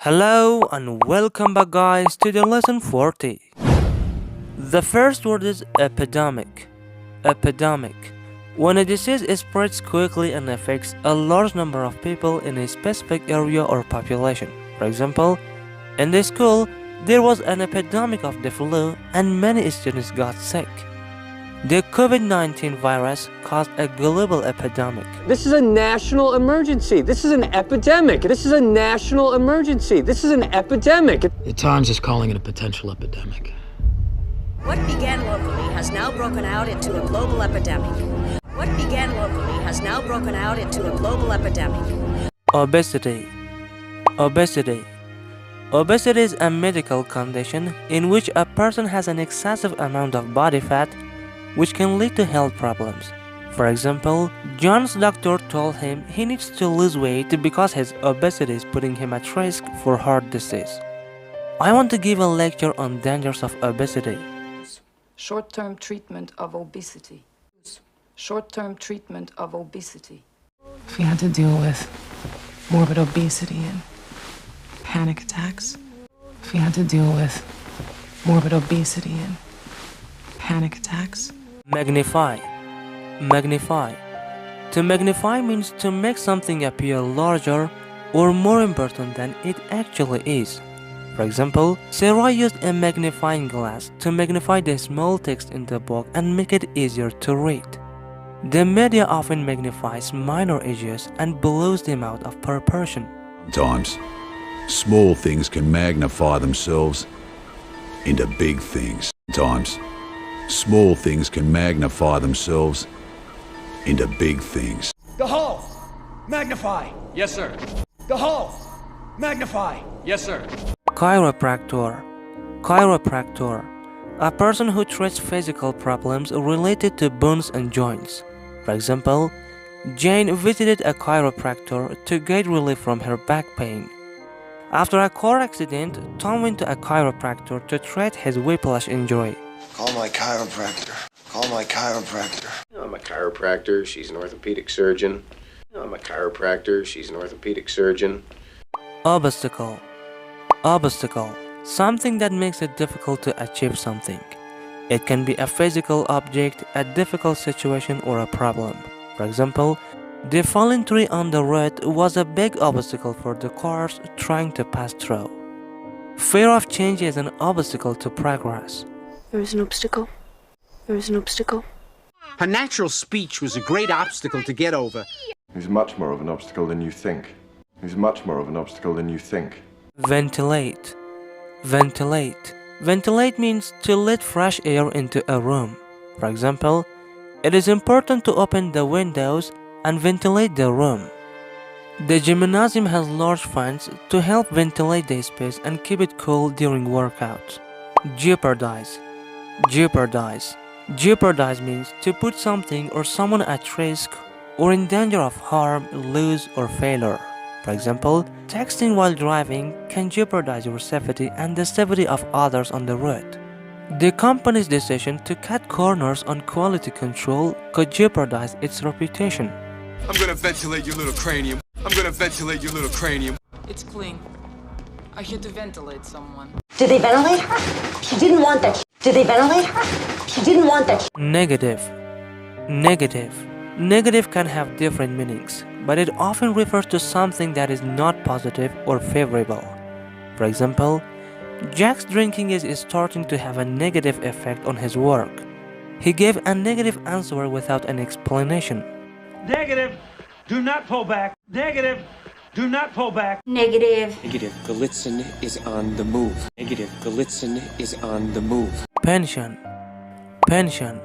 Hello and welcome back guys to the lesson 40. The first word is epidemic. Epidemic. When a disease spreads quickly and affects a large number of people in a specific area or population. For example, in the school, there was an epidemic of the flu and many students got sick. The COVID-19 virus caused a global epidemic. This is a national emergency. This is an epidemic. This is a national emergency. This is an epidemic. The Times is calling it a potential epidemic. What began locally has now broken out into a global epidemic. What began locally has now broken out into a global epidemic. Obesity. Obesity. Obesity is a medical condition in which a person has an excessive amount of body fat, which can lead to health problems. For example, John's doctor told him he needs to lose weight because his obesity is putting him at risk for heart disease. I want to give a lecture on dangers of obesity. Short-term treatment of obesity. Short-term treatment of obesity. If we had to deal with morbid obesity and panic attacks, if we had to deal with morbid obesity and panic attacks. Magnify. Magnify. To magnify means to make something appear larger or more important than it actually is. For example, Sarah used a magnifying glass to magnify the small text in the book and make it easier to read. The media often magnifies minor issues and blows them out of proportion. Sometimes, small things can magnify themselves into big things. Sometimes, small things can magnify themselves into big things. The hull! Magnify! Yes, sir. The hull! Magnify! Yes, sir. Chiropractor. Chiropractor. A person who treats physical problems related to bones and joints. For example, Jane visited a chiropractor to get relief from her back pain. After a car accident, Tom went to a chiropractor to treat his whiplash injury. Call my chiropractor. Call my chiropractor. I'm a chiropractor. She's an orthopedic surgeon. I'm a chiropractor. She's an orthopedic surgeon. Obstacle. Obstacle. Something that makes it difficult to achieve something. It can be a physical object, a difficult situation, or a problem. For example, the fallen tree on the road was a big obstacle for the cars trying to pass through. Fear of change is an obstacle to progress. There is an obstacle. There is an obstacle. Her natural speech was a great obstacle to get over. He's much more of an obstacle than you think. He's much more of an obstacle than you think. Ventilate. Ventilate. Ventilate means to let fresh air into a room. For example, it is important to open the windows and ventilate the room. The gymnasium has large fans to help ventilate the space and keep it cool during workouts. Jeopardize. Jeopardize. Jeopardize means to put something or someone at risk or in danger of harm, loss, or failure. For example, texting while driving can jeopardize your safety and the safety of others on the road. The company's decision to cut corners on quality control could jeopardize its reputation. I'm gonna ventilate your little cranium. I'm gonna ventilate your little cranium. It's clean. I had to ventilate someone. Did they ventilate her? She didn't want that. Did they ventilate her? She didn't want that. Negative. Negative. Negative can have different meanings, but it often refers to something that is not positive or favorable. For example, Jack's drinking is starting to have a negative effect on his work. He gave a negative answer without an explanation. Negative. Do not pull back. Negative. Do not pull back. Negative. Negative. Galitzin is on the move. Negative. Galitzin is on the move. Pension. Pension.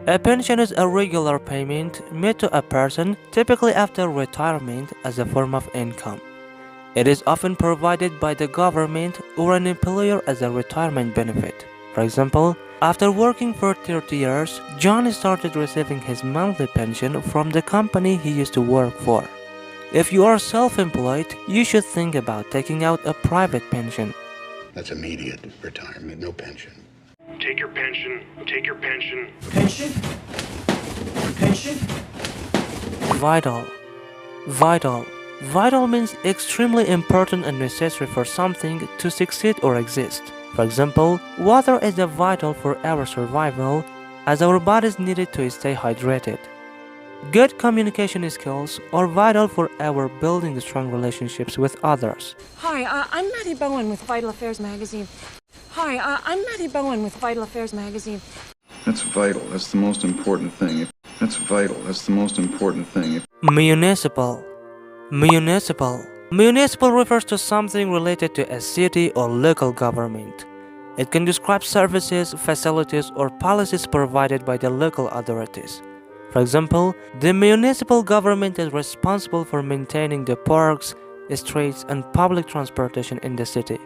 A pension is a regular payment made to a person, typically after retirement, as a form of income. It is often provided by the government or an employer as a retirement benefit. For example, after working for 30 years, John started receiving his monthly pension from the company he used to work for. If you are self-employed, you should think about taking out a private pension. That's immediate retirement, no pension. Take your pension. Take your pension. Pension? Pension? Vital. Vital. Vital means extremely important and necessary for something to succeed or exist. For example, water is vital for our survival as our bodies need it to stay hydrated. Good communication skills are vital for our building strong relationships with others. Hi, I'm Maddie Bowen with Vital Affairs Magazine. I'm Maddie Bowen with Vital Affairs Magazine. That's vital. That's the most important thing. That's vital. That's the most important thing. Municipal. Municipal refers to something related to a city or local government. It can describe services, facilities, or policies provided by the local authorities. For example, the municipal government is responsible for maintaining the parks, streets, and public transportation in the city.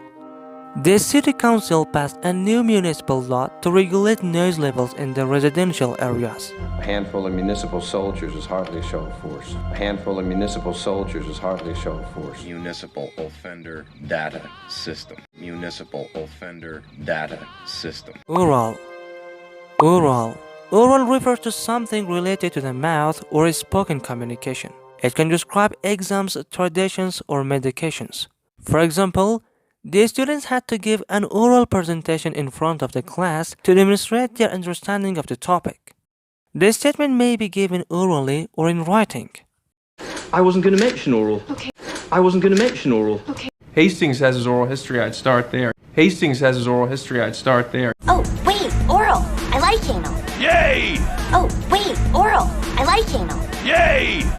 The city council passed a new municipal law to regulate noise levels in the residential areas. A handful of municipal soldiers is hardly a show of force. A handful of municipal soldiers is hardly a show of force. Municipal Offender Data System. Municipal Offender Data System. Oral refers to something related to the mouth or spoken communication. It can describe exams, traditions, or medications. For example, the students had to give an oral presentation in front of the class to demonstrate their understanding of the topic. The statement may be given orally or in writing. I wasn't going to mention oral. Okay. I wasn't going to mention oral. Okay. Hastings has his oral history, I'd start there. Hastings has his oral history, I'd start there. Oh, wait, oral. I like anal. Yay! Oh, wait, oral. I like anal. Yay!